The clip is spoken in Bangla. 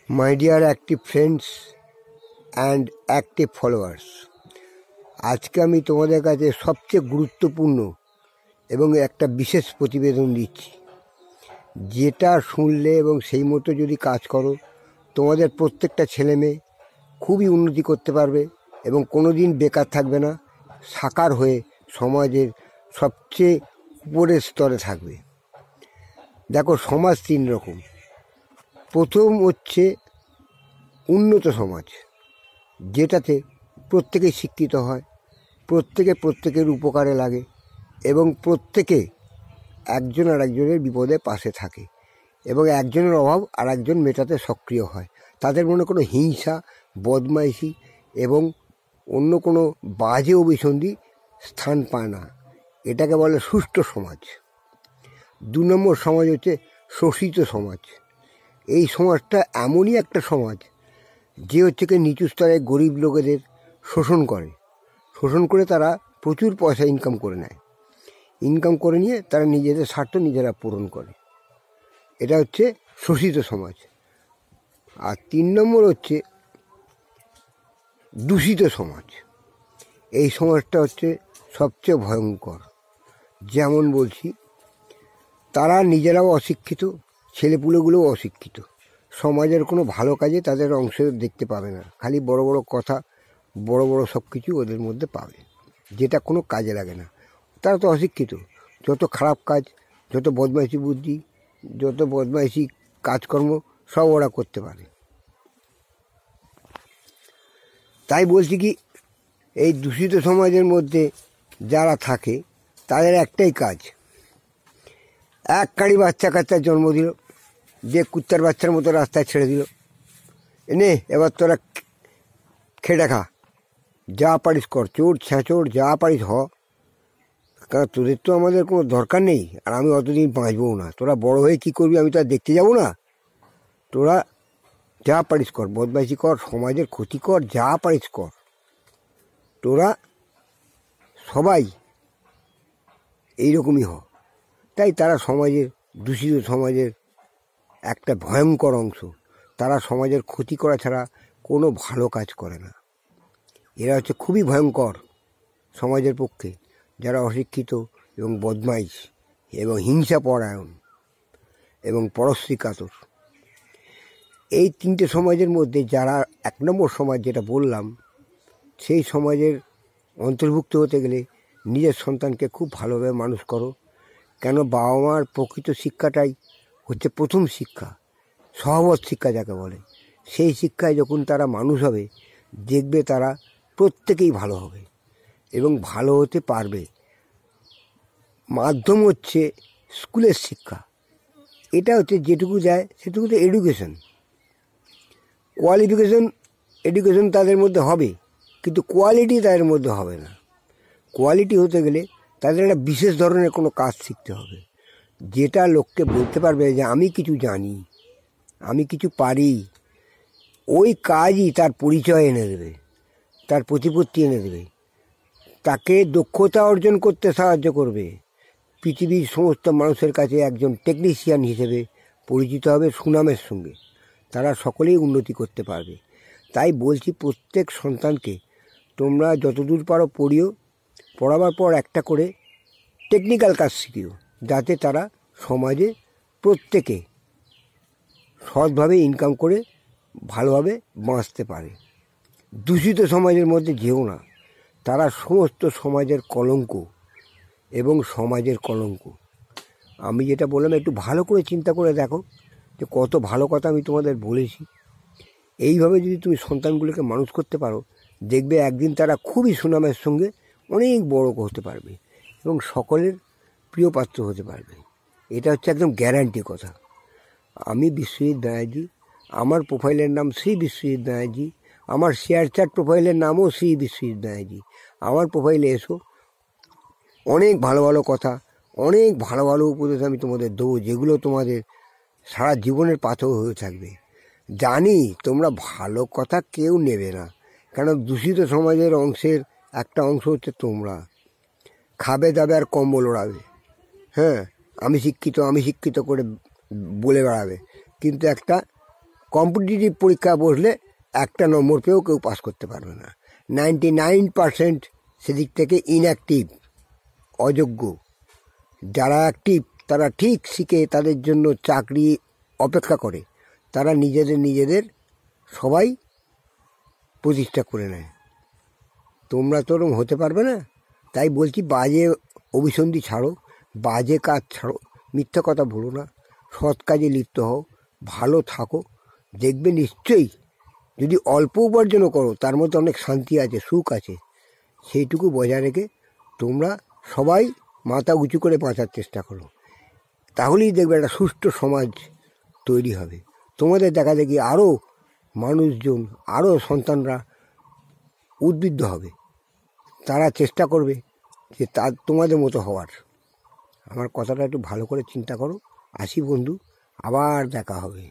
My dear active friends and active followers, আজকে আমি তোমাদের কাছে সবচেয়ে গুরুত্বপূর্ণ এবং একটা বিশেষ প্রতিবেদন দিচ্ছি, যেটা শুনলে এবং সেই মতো যদি কাজ করো তোমাদের প্রত্যেকটা ছেলে মেয়ে খুবই উন্নতি করতে পারবে এবং কোনো দিন বেকার থাকবে না, সাকার হয়ে সমাজের সবচেয়ে উপরের স্তরে থাকবে। দেখো, সমাজ তিন রকম। প্রথম হচ্ছে উন্নত সমাজ, যেটাতে প্রত্যেকে শিক্ষিত হয়, প্রত্যেকের উপকারে লাগে এবং প্রত্যেকে একজন আর একজনের বিপদে পাশে থাকে এবং একজনের অভাব আর একজন মেটাতে সক্রিয় হয়। তাদের মনে কোনো হিংসা, বদমাইশি এবং অন্য কোনো বাজে অভিসন্ধি স্থান পায় না। এটাকে বলে সুষ্ঠু সমাজ। 2 নম্বর সমাজ হচ্ছে শোষিত সমাজ। এই সমাজটা এমনই একটা সমাজ যে হচ্ছে কি নিচু স্তরে গরিব লোকেদের শোষণ করে তারা প্রচুর পয়সা ইনকাম করে নেয়। ইনকাম করে নিয়ে তারা নিজেদের স্বার্থ নিজেরা পূরণ করে। এটা হচ্ছে শোষিত সমাজ। আর 3 নম্বর হচ্ছে দূষিত সমাজ। এই সমাজটা হচ্ছে সবচেয়ে ভয়ঙ্কর। যেমন বলছি, তারা নিজেরাও অশিক্ষিত, ছেলেপুলেগুলোও অশিক্ষিত, সমাজের কোনো ভালো কাজে তাদের অংশ দেখতে পাবে না। খালি বড় বড় কথা, বড় বড় সব কিছু ওদের মধ্যে পাবে, যেটা কোনো কাজে লাগে না। তারা তো অশিক্ষিত। যত খারাপ কাজ, যত বদমাইশি বুদ্ধি, যত বদমাইশি কাজকর্ম সব ওরা করতে পারে। তাই বলছি কি, এই দূষিত সমাজের মধ্যে যারা থাকে তাদের একটাই কাজ, এক কাড়ি বাচ্চা কাচ্চার জন্ম দিল, যে কুত্তার বাচ্চার মতো রাস্তায় ছেড়ে দিল, এনে এবার তোরা খেটে খা, যা পারিস কর, চোর ছেঁচোর যা পারিস হ, কারণ তোদের তো আমাদের কোনো দরকার নেই, আর আমি অতদিন বাঁচবও না। তোরা বড় হয়ে কী করবি আমি তো আর দেখতে যাবো না। তোরা যা পারিস কর, বদমাইশি কর, সমাজের ক্ষতি কর, যা পারিস কর। তোরা সবাই এইরকমই হ। তাই তারা সমাজের, দূষিত সমাজের একটা ভয়ঙ্কর অংশ। তারা সমাজের ক্ষতি করা ছাড়া কোনো ভালো কাজ করে না। এরা হচ্ছে খুবই ভয়ঙ্কর সমাজের পক্ষে, যারা অশিক্ষিত এবং বদমাইশ এবং হিংসাপরায়ণ এবং পরশ্রী কাতর। এই 3টে সমাজের মধ্যে যারা 1 নম্বর সমাজ যেটা বললাম, সেই সমাজের অন্তর্ভুক্ত হতে গেলে নিজের সন্তানকে খুব ভালোভাবে মানুষ করো। কেন, বাবা মার প্রকৃত শিক্ষাটাই হচ্ছে প্রথম শিক্ষা, সহবত শিক্ষা যাকে বলে। সেই শিক্ষায় যখন তারা মানুষ হবে, দেখবে তারা প্রত্যেকেই ভালো হবে এবং ভালো হতে পারবে। মাধ্যম হচ্ছে স্কুলের শিক্ষা। এটা হচ্ছে যেটুকু যায় সেটুকু তো এডুকেশন, এডুকেশন তাদের মধ্যে হবে, কিন্তু কোয়ালিটি তাদের মধ্যে হবে না। কোয়ালিটি হতে গেলে তাদের একটা বিশেষ ধরনের কোনো কাজ শিখতে হবে, যেটা লোককে বলতে পারবে যে আমি কিছু জানি, আমি কিছু পারি। ওই কাজই তার পরিচয় এনে দেবে, তার প্রতিপত্তি এনে দেবে, তাকে দক্ষতা অর্জন করতে সাহায্য করবে। পৃথিবীর সমস্ত মানুষের কাছে একজন টেকনিশিয়ান হিসেবে পরিচিত হবে সুনামের সঙ্গে। তারা সকলেই উন্নতি করতে পারবে। তাই বলছি, প্রত্যেক সন্তানকে তোমরা যতদূর পারো পড়িও, পড়াবার পর একটা করে টেকনিক্যাল কাজ শিখিও, যাতে তারা সমাজে প্রত্যেকে সৎভাবে ইনকাম করে ভালোভাবে বাঁচতে পারে। দূষিত সমাজের মধ্যে যেও না, তারা সমস্ত সমাজের কলঙ্ক এবং সমাজের কলঙ্ক। আমি যেটা বললাম, একটু ভালো করে চিন্তা করে দেখো যে কত ভালো কথা আমি তোমাদের বলেছি। এইভাবে যদি তুমি সন্তানগুলোকে মানুষ করতে পারো, দেখবে একদিন তারা খুবই সুনামের সঙ্গে অনেক বড় হতে পারবে এবং সকলের প্রিয় পাত্র হতে পারবে। এটা হচ্ছে একদম গ্যারান্টি কথা। আমি বিশ্বজিৎ ব্যানার্জি, আমার প্রোফাইলের নাম শ্রী বিশ্বজিৎ ব্যানার্জি, আমার শেয়ার চ্যাট প্রোফাইলের নামও শ্রী বিশ্বজিৎ ব্যানার্জি। আমার প্রোফাইলে এসো, অনেক ভালো ভালো কথা, অনেক ভালো ভালো উপদেশ আমি তোমাদের দেবো, যেগুলো তোমাদের সারা জীবনের পাথর হয়ে থাকবে। জানি তোমরা ভালো কথা কেউ নেবে না, কারণ দূষিত সমাজের অংশের একটা অংশ হচ্ছে তোমরা। খাবে দাবে আর কম্বল ওড়াবে, হ্যাঁ, আমি শিক্ষিত করে বলে বেড়াবে, কিন্তু একটা কম্পিটিটিভ পরীক্ষা বসলে একটা নম্বর পেয়েও কেউ পাস করতে পারবে না। 99% সেদিক থেকে ইনঅ্যাক্টিভ, অযোগ্য। যারা অ্যাক্টিভ তারা ঠিক শিখে তাদের জন্য চাকরি অপেক্ষা করে, তারা নিজেদের সবাই প্রতিষ্ঠা করে নেয়। তোমরা তো ওরকম হতে পারবে না। তাই বলছি, বাজে অভিসন্ধি ছাড়ো, বাজে কাজ ছাড়ো, মিথ্যা কথা বলো না, সৎ কাজে লিপ্ত হও, ভালো থাকো। দেখবে নিশ্চয়ই যদি অল্প উপার্জনও করো তার মধ্যে অনেক শান্তি আছে, সুখ আছে। সেইটুকু বজায় রেখে তোমরা সবাই মাথা উঁচু করে বাঁচার চেষ্টা করো। তাহলেই দেখবে একটা সুষ্ঠু সমাজ তৈরি হবে। তোমাদের দেখা দেখি আরও মানুষজন, আরও সন্তানরা উদ্বুদ্ধ হবে, তারা চেষ্টা করবে যে তোমাদের মতো হওয়ার। আমার কথাটা একটু ভালো করে চিন্তা করো। আসি বন্ধু, আবার দেখা হবে।